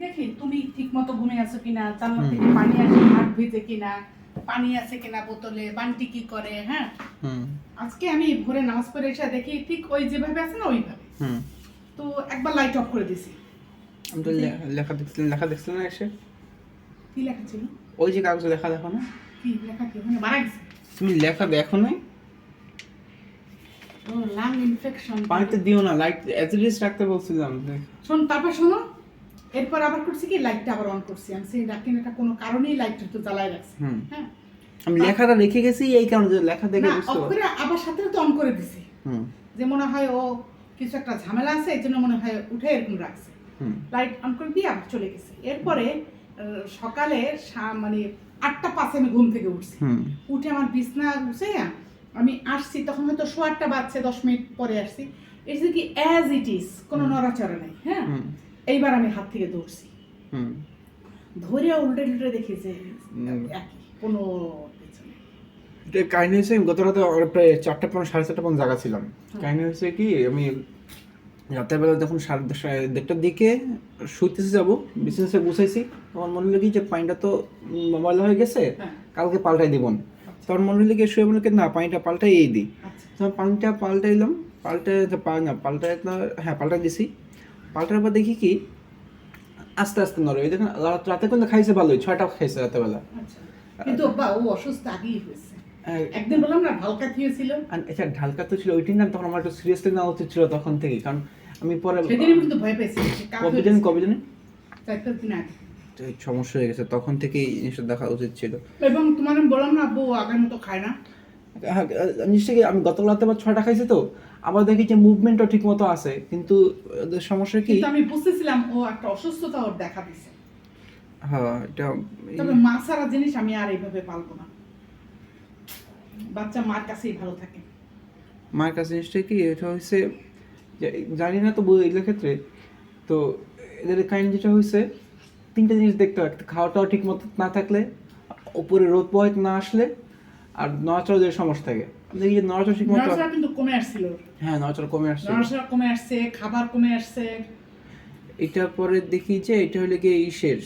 দেখি তুমি ঠিক মতো ঘুমিয়ে আছো কিনা, জানলা থেকে পানি আসে, হাত ভিজে কিনা, পানি আছে কিনা বোতলে, বান্টি কি করে। হ্যাঁ, আজকে আমি ভোরে নামাজ পড়ে এসে দেখি ঠিক ওই যেভাবে আছে না ওইভাবে। তো একবার লাইট অফ করে দিছি। আমি তো লেখা দেখছিলাম না এসে। কি লেখা ছিল? ওই যে কাগজে লেখা দেখো না? কি লেখা? কি মানে মারা গেছে? তুমি লেখা দেখো নাই? ও লাং ইনফেকশন। পানিতে দিও না, লাইট এজ ইট ইজ রাখতে বলছিলাম। শোন, তারপর শোনো, এরপর আবার করছি কি লাইটটা আবার অন করছি। আমি সেই রাখেন এটা কোনো কারণেই লাইটটা তো জ্বালায় রাখছি। হ্যাঁ, আমি লেখাটা রেখে গেছি এই কারণে যে লেখা দেখে না বুঝতে অফ করে আবার সাথে তো অন করে দিছি। যে মনে হয় ও কিছু একটা ঝামেলা আছে, এই জন্য মনে হয় উঠে এরকম রাখছে। লাইট অন করে দিয়ে আবার চলে গেছে। এরপরে সকালে মানে 8:05 আমি ঘুম থেকে উঠছি। উঠে আমার বিছনা গুছিয়ে আমি আসছি, তখন হয়তো 8:15 বাজছে, 10 মিনিট পরে আসছি। এই যে কি অ্যাজ ইট ইজ, কোনো নড়াচড়া নাই। হ্যাঁ, এইবার আমি হাত থেকে ধরছি, ধরে উল্টে উল্টে দেখি যে একই, কোনো কিছু নেই। এটা কাহিনী হয়েছে, গত রাতে প্রায় 4টা 4:30 পর্যন্ত জায়গা ছিলাম। কাহিনী হয়েছে কি, আমি রাতের বেলা যখন 1:30টার দিকে শুইতেছি যাবো, বিছানা গুছাইছি, তখন মনে হলো কি যে পানিটা তো ময়লা হয়ে গেছে, কালকে পাল্টাই দিব না। তখন মনে হলো কি শুয়ে মনে কি না পানিটা পাল্টাই এই দিই। তখন পানিটা পাল্টাইলাম, পাল্টাই দিছি। পাল্টার পর দেখি কি আস্তে আস্তে নড়ে। ওই দেখেন রাতে কিন্তু খাইছে ভালোই, 6টা খাইছে রাতেবেলা। কিন্তু ও অসুস্থ আগেই হয়েছে। একদিন বললাম না ঢালকা থিয়েছিল। আচ্ছা, ঢালকা তো ছিল ওইটাই না, তখন আমার একটু সিরিয়াসলি নেওয়া উচিত ছিল তখন থেকে। কারণ আমি পরে সেদিন কিন্তু ভয় পেয়েছি। কবে জানি 4-5 দিন আগে সমস্যা হয়ে গেছে, তখন থেকেই জিনিসটা দেখা উচিত ছিল। এবং তোমার আমি বললাম না বউ আগের মতো খায় না। জিনিসটা কি, আমি গত রাতে আবার 6টা খাইছি, তো আবার দেখি যে মুভমেন্টও ঠিক মতো আছে, কিন্তু সমস্যা কি আমি বুঝতেছিলাম ও একটা অসুস্থতা ওর দেখা দিছে। হ্যাঁ, এটা তবে মা ছাড়া জিনিস আমি আর এইভাবে পালবো না। বাচ্চা মার কাছেই ভালো থাকে। মার কাছে জিনিসটা কি, এটা হয়েছে জানি না তো এগুলোর ক্ষেত্রে। তো এদের কাহিনী যেটা হয়েছে, 3টা জিনিস দেখতে হয়। খাওয়াটাও ঠিক মতো না থাকলে, উপরে রোদ পোহাইতে না আসলে, আর নড়াচড়া যে সমস্যা থাকে। দেখি যে নড়াচড়া ঠিক মতো, নড়াচড়া কিন্তু কমে আসছিল। হ্যাঁ, নড়াচড়া কমে আসছে, নড়াচড়া কমে আসছে, খাবার কমে আসছে। এটার পরে দেখি যে এটা হলে গিয়ে ইসের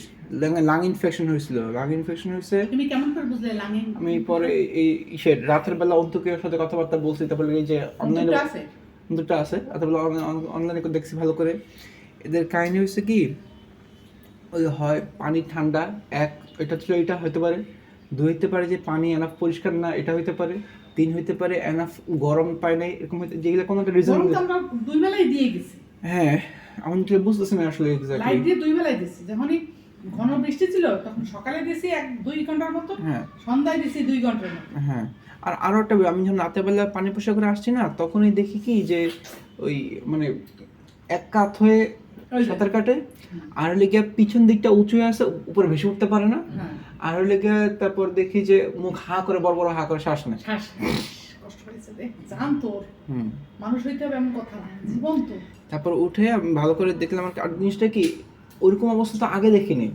লাং ইনফেকশন হয়েছিল। লাং ইনফেকশন হয়েছে। তুমি কেমন করে বুঝলে লাঙে? আমি পরে এই ইসের রাতের বেলা অন্তকের সাথে কথাবার্তা বলছি, তারপরে এই যে অনলাইনে দুটো আছে, তারপরে অনলাইনে দেখছি ভালো করে। এদের কাহিনী হয়েছে কি, ওই হয় পানি ঠান্ডা, এটা ছিল, এটা হতে পারে। 2 হইতে পারে যে পানি এনাফ পরিষ্কার না, এটা হইতে পারে। 3 হইতে পারে এনাফ গরম পায় নাই, এরকম হইতে, যেগুলো কোনো একটা রিজন। আমরা 2 বেলাই দিয়ে গেছি। হ্যাঁ, আমি তো বুঝতেছি না আসলে এক্স্যাক্টলি। লাইট দিয়ে 2 বেলাই দিছি। যখনই ঘন বৃষ্টি ছিল তখন সকালে দিছি 1-2 ঘন্টার মতো, সন্ধ্যায় দিছি 2 ঘন্টার মতো। হ্যাঁ, আর আরো একটা, আমি যখন রাতের বেলা পানি পরিষ্কার করে আসছি না, তখনই দেখি কি যে ওই মানে এক কাত হয়ে সাঁতার কাটে, আর লেগে পিছন দিকটা উঁচু হয়ে আছে, উপরে ভেসে উঠতে পারে না। আর লেগে তারপর দেখি যে মুখ হা করে, বড় বড় হা করে শ্বাস নেয়। কষ্ট হয়েছে রে, জান তোর। মানুষ হইতে হবে এমন কথা না, জীবন তো। তারপর উঠে আমি ভালো করে দেখলাম, আর জিনিসটা কি ওরকম অবস্থা তো আগে দেখিনি।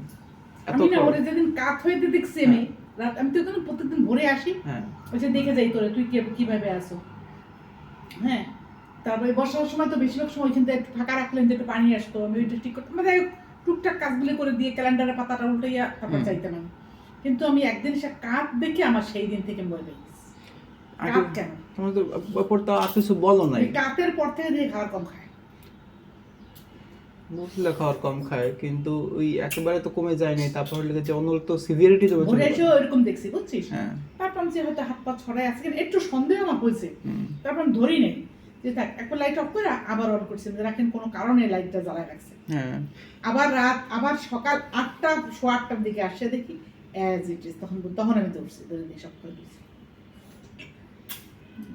আমি না ওরে যেদিন কাত হইতে দেখছি আমি রাত, আমি তো ওখানে প্রত্যেকদিন ভোরে আসি, ওই যে দেখে যাই তোরে তুই কিভাবে আসো। হ্যাঁ, তারপরে বর্ষার সময় তো বেশিরভাগ সময় ওইখান থেকে ফাঁকা রাখলেন যে একটু পানি আসতো, আমি ওইটা ঠিক করতাম, মানে টুকটাক কাজগুলো করে দিয়ে ক্যালেন্ডারের পাতাটা উল্টাইয়া তারপর চাইতাম আমি। কিন্তু আমি একদিন সে কাত দেখে আমার সেই দিন থেকে মরে গেছি। কাত কেন? তোমার তো ব্যাপার তো আর কিছু বলো নাই। কাতের পর থেকে দিয়ে খাবার কম খায়, বুঝলে খাওয়ার কম খায়, কিন্তু ওই একেবারে তো কমে যায় নাই। তারপর লেগেছে অন্য তো সিভিয়ারিটি তো ভোরে এসেও এরকম দেখছি, বুঝছিস? তারপর আমি যে হয়তো হাত পা ছড়াই আছে, একটু সন্দেহ আমার হয়েছে। তারপর আমি ধরি নাই যে থাক, একবার লাইট অফ করে আবার অন করছি, রাখেন কোনো কারণে লাইটটা জ্বালায় রাখছে। আবার রাত, আবার সকাল 8টা 8:15 দিকে আসছে দেখি অ্যাজ ইট ইজ। তখন আমি দৌড়ছি, ধরে দিয়ে সব করে দিয়েছি।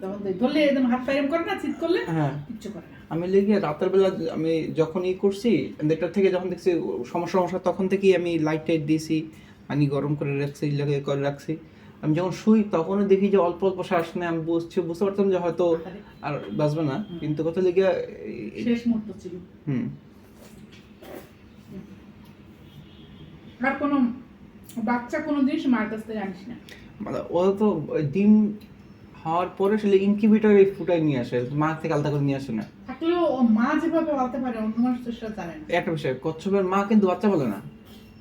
তখন ধরলে একদম হাত পায়ে করে না, চিৎ করলে কিচ্ছু করে না। আমি লেগে রাতের বেলা আমি যখন করছি, দেড়টা থেকে যখন দেখছি সমস্যা, তখন থেকেই আমি লাইট টাইট দিয়েছি, পানি গরম করে রাখছি, লাগিয়ে করে রাখছি। আমি যখন শুই তখনও দেখি যে অল্প অল্প শ্বাস নেয়। আমি বুঝতে পারতাম যে হয়তো আর বাঁচবে না, কিন্তু কথা লেগে শেষ মুহূর্ত ছিল। আর কোনো বাচ্চা কোনো জিনিস মার কাছ থেকে জানিস না, ও তো ডিম হওয়ার পরে আসলে ইনকিউবেটরে ফুটাই নিয়ে আসে, মা থেকে আলাদা করে নিয়ে আসে না। থাকলেও ও মা যেভাবে বলতে পারে অন্য মানুষ তো সেটা জানে না। একটা বিষয়, কচ্ছপের মা কিন্তু বাচ্চা বলে না।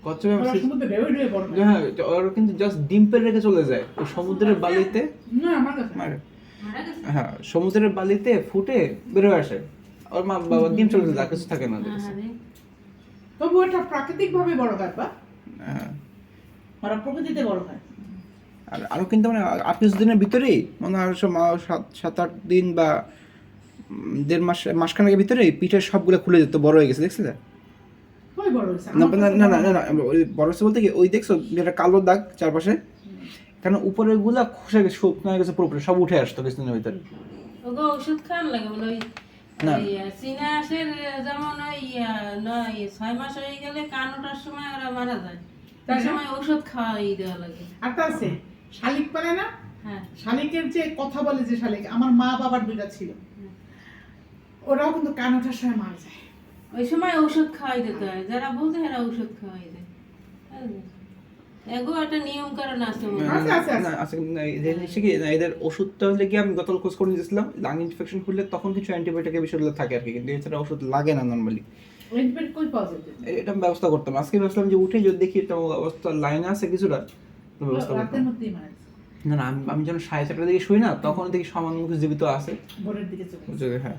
কচ্ছপের ওরা সমুদ্রে ঢেউ ঢেউ বড় হয়। হ্যাঁ, ওরা কিন্তু জাস্ট ডিম পেড়ে রেখে চলে যায় ওই সমুদ্রের বালিতে। না আমার কাছে না। হ্যাঁ, সমুদ্রের বালিতে ফুটে বেরোয় আসে, ওর মা বাবা ডিম চলে যায়, আর কিছু থাকে না ওদের কাছে। তবু এটা প্রাকৃতিক ভাবে বড় হয় বা হ্যাঁ, ওরা প্রকৃতিতে বড় হয়। আর আরো কিন্তু মানে আর কিছু দিনের ভিতরেই মনে হয় সাত আট দিন বা দেড় মাসখানেকের ভিতরেই পিঠের সবগুলো খুলে যেত, বড় হয়ে গেছে, দেখছিলে? ওই বড় হয়েছে না না না না না, ওই বড় হচ্ছে বলতে কি, ওই দেখছো যেটা কালো দাগ চারপাশে, কারণ উপরের গুলা খসে গেছে, শুকনো হয়ে গেছে পুরোপুরি, সব উঠে আসতো কিছুদিনের ভিতরে। ওগো ওষুধ খান লাগে বলে ওই না। চীনা হাঁসের যেমন ওই 6 মাস হয়ে গেলে কান ওঠার সময় ওরা মারা যায়, তার সময় ওষুধ খাওয়াই দেওয়া লাগে। একটা আছে শালিক পারে না, হ্যাঁ শালিকের যে কথা বলে যে শালিক, আমার মা বাবার দুইটা ছিল, ওরাও কিন্তু কান ওঠার সময় মারা যায়। ওই সময় ওষুধ খাওয়াই দিতে হয়, যারা বলতে এরা ওষুধ খাওয়াই দেয়। এগো একটা নিয়ম কারণ আছে মনে হয়। আছে, আছে, আছে। না, আছে কিন্তু না, এদের হচ্ছে কি, না, এদের ওষুধটা হলে কি, আমি গতকাল খোঁজ করে নিয়েছিলাম, লাং ইনফেকশন হলে তখন কিছু অ্যান্টিবায়োটিকের বিষয়গুলো থাকে আর কি, কিন্তু এছাড়া ওষুধ লাগে না নর্মালি। রেন্টপেট কই পাওয়া যাবে? এটা আমি ব্যবস্থা করতাম, আজকে ভাবছিলাম যে উঠে যদি দেখি একটা অবস্থা লাইনে আছে কিছুটা, তো ব্যবস্থা করতাম। রাতের মধ্যেই মারা গেছে। না না, আমি যখন 4:30টার দিকে শুই না, তখন দেখি সামান্য কিছু জীবিত আছে। ভোরের দিকে চলে গেছে। বুঝলি? হ্যাঁ।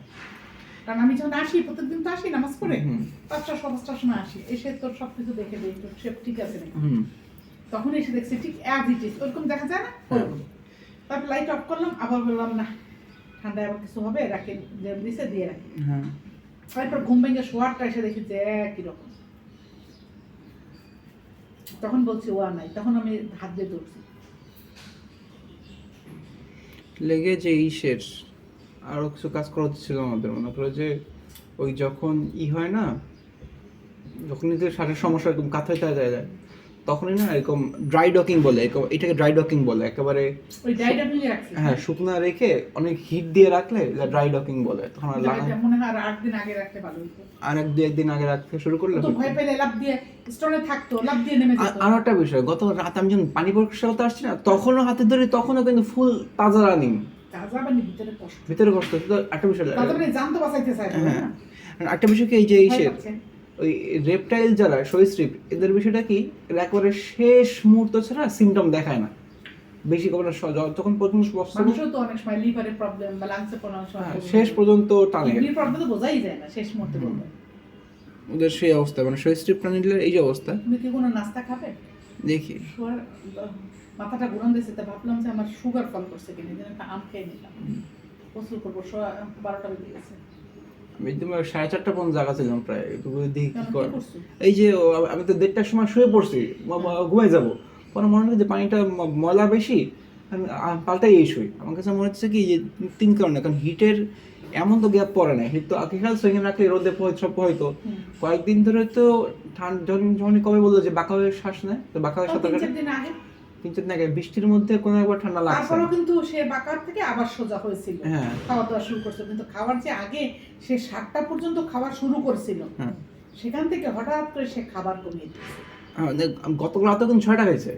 কারণ আমি যখন আসি প্রত্যেকদিন তো আসি নামাজ পড়ে, হুম। 5টা 5টার সময় আসি, এসে তোর সবকিছু দেখে দিই তোর সব ঠিক আছে নাকি। হুম। তখন এসে দেখছি ঠিক অ্যাজ ইট ইজ, ওরকম দেখা যায় না। হ্যাঁ। তারপর লাইট অফ করলাম, আবার বললাম না ঠান্ডায় আবার কিছু হবে, রাখি যে দিছে দিয়ে রাখি। হ্যাঁ। তারপর ঘুম ভেঙে শোয়ারটা এসে দেখি যে একই রকম। তখন বলছি ও আর নাই, তখন আমি হাত দিয়ে ধরছি। লেগে যে ইসের আরো কিছু কাজ করা ছিল আমাদের, মনে করো যে ওই যখন হয় না, যখন নিজের শ্বাসের সমস্যা এরকম কাঁথা যায়, তখনই না এরকম ড্রাই ডকিং বলে, এটাকে ড্রাই ডকিং বলে, একেবারে ওই ডাইটা মিলে রাখছি। হ্যাঁ শুকনা রেখে অনেক হিট দিয়ে রাখলে ড্রাই ডকিং বলে, তখন আর লাগা ডাইটা মনে হয় আর 8 দিন আগে রাখতে ভালো হতো। আর এক দিন আগে রাখতে শুরু করলে তো ভয় পেলে লাফ দিয়ে স্টোরে থাকতো, লাফ দিয়ে নেমে যেত। আর একটা বিষয়, গত রাত আমি যখন পানি পরীক্ষা করতে আসছি না, তখনও হাতে ধরে, তখনও কিন্তু ফুল তাজা রানিং, তাজা পানি ভিতরে কষ্ট। ভিতরে কষ্ট হচ্ছে। তো একটা বিষয়, তাজা পানি জান তো বাঁচাইতে চায় না। হ্যাঁ, একটা বিষয় কি, এই যে ভয় পাচ্ছে। ওই রেপটাইল যারা সরীসৃপ, এদের বিষয়টা কি, এরা একেবারে শেষ মুহূর্ত ছাড়া সিমটম দেখায় না বেশি করে, যখন প্রথম মানুষের তো অনেক সময় লিভারের প্রবলেম বা লাংসে কোনো সময় শেষ পর্যন্ত টানে, কিডনির প্রবলেম তো বোঝাই যায় না শেষ মুহূর্তে বলতে। ওদের সেই অবস্থা, মানে সরীসৃপ প্রাণীদের এই যে অবস্থা। তুমি কি কোনো নাস্তা খাবে? দেখি মাথাটা ঘুরান দিয়েছে, তা ভাবলাম যে আমার সুগার ফল করছে কিনা, যেন একটা আম খেয়ে নিলাম। প্রচুর করবো, 12টা বেজে গেছে। আমি তোমার 4:30 পর্যন্ত জায়গা ছিলাম প্রায়, দেখি কি কেন, কি করে। করছো? এই যে আমি তো 1:30টার সময় শুয়ে পড়ছি, ঘুমাই যাবো, পরে মনে হলো যে পানিটা ময়লা বেশি, আমি পাল্টাই এই শুই। আমার কাছে মনে হচ্ছে কি যে 3 কারণে, কারণ হিটের এমন তো গ্যাপ পড়ে না, হিট তো আগেকাল সেকেন্ড রাখলে রোদে সব হয়তো কয়েকদিন ধরে তো যখন কবে বললো যে বাঁকা হয়ে শ্বাস নেয়, তো বাঁকা হয়ে সাঁতার কাটে 3-4 দিন আগে 3-4 দিন আগে বৃষ্টির মধ্যে কোনো একবার ঠান্ডা লাগছে। তারপরেও কিন্তু সে বাঁকার থেকে আবার সোজা হয়েছিল, হ্যাঁ। খাওয়া দাওয়া শুরু করছে, কিন্তু খাওয়ার যে আগে সে 7টা পর্যন্ত খাওয়া শুরু করছিল, হ্যাঁ। সেখান থেকে হঠাৎ করে সে খাবার কমিয়ে দিয়েছে, গতকাল রাতে কিন্তু 6টা হয়েছে।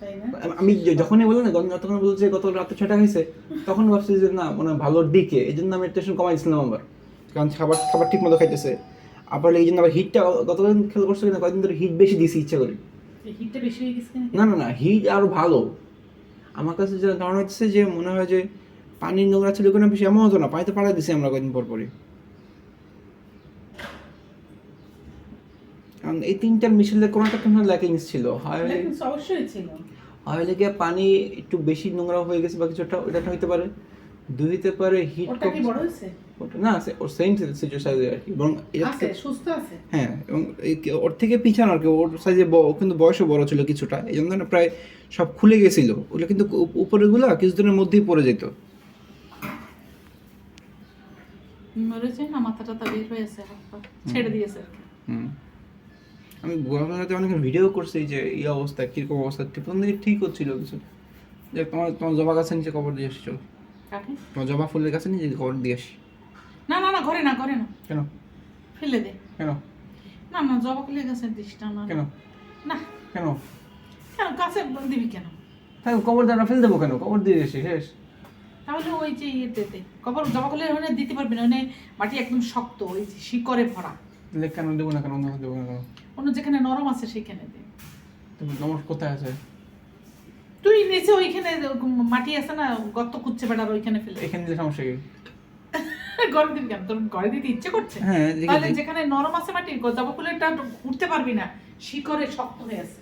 তাই না? আমি যখনই বলি না, যতক্ষণ বলছি যে গত রাতে 6টা হয়েছে, তখন ভাবছি যে না মানে ভালোর দিকে, এই জন্য আমি টেনশন কমাইছিলাম আবার, কারণ খাবার ঠিক মতো খাইতেছে। আবার এই জন্য আবার হিটটা গতকাল খেয়াল করছে কিনা, কয়েকদিন ধরে হিট বেশি দিছি ইচ্ছা করি। হিটটা বেশি হয়ে গেছে কিনা? না না না, হিট আরো ভালো আমার কাছে, যে কারণ হচ্ছে যে মনে হয় যে পানির নোংরা ছিল কোনো বেশি, এমন হতো না, পানিতে পাড়া দিছি আমরা কয়েকদিন পর পরই। কারণ এই 3টার মিশেলে কোনো একটা কোনো ল্যাকিংস ছিল, অবশ্যই ছিল। হয় লেগে পানি একটু বেশি নোংরা হয়ে গেছে বা কিছুটা, ওটা হইতে পারে। দুই হতে পারে হিট, ওটা কি বড় হয়েছে? ওটা না আছে ওর সেম সাইজে আর কি, এবং আছে, সুস্থ আছে। হ্যাঁ, এবং ওর থেকে পিছানো আর কি, ওর সাইজে কিন্তু বয়সও বড় ছিল কিছুটা, এই জন্য না প্রায় সব খুলে গেছিল ওগুলো, কিন্তু উপরের গুলা কিছুদিনের মধ্যেই পড়ে যেত। মরেছে না, মাথাটা তা বের হয়েছে, হাত পা ছেড়ে দিয়েছে আর কি। আমি গোয়াতে অনেক ভিডিও করছি যে এই অবস্থা কিরকম অবস্থা, প্রথম দিকে ঠিক হচ্ছিল কিছু, যে তোমার জবা গাছের নিচে কবর দিয়ে আসি, চলো কাকে? তোমার জবা ফুলের গাছের নিচে কবর দিয়ে আসি। না না না, ঘরে না, ঘরে না, কেন? ফেলে দে। কেন? না না, জবা ফুলের গাছের দিসটা না। কেন? না কেন? কেন গাছে দিবি কেন? তাই কবর দিয়ে আমরা ফেলে দেবো কেন? কবর দিয়ে এসি শেষ। তাহলে ওই যে ইয়েতে কবর জবা করলে ওখানে দিতে পারবি না, ওখানে মাটি একদম শক্ত, ওই যে শিকড়ে ভরা। তাহলে কেন দেবো না, কেন অন্য দেবো না কেন? অন্য যেখানে নরম আছে সেখানে দে। তুমি নমস কোথায় আছে? তুই নিচে ওইখানে মাটি আছে না, গর্ত কুচ্ছে বেড়ার ওইখানে ফেলে। এখানে দিলে সমস্যা কি? ঘরে দিবি কেন? তোর ঘরে দিতে ইচ্ছে করছে? হ্যাঁ, তাহলে যেখানে নরম আছে মাটি, জবা ফুলেরটা উঠতে পারবি না, শিকড়ে শক্ত হয়ে আছে।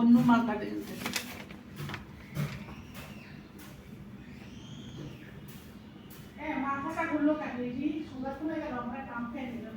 অন্য মাল কাটে মাথাটা ঘুরলো কাটে, সুগার কমে গেল, আমরা কাম খেয়ে নিলাম।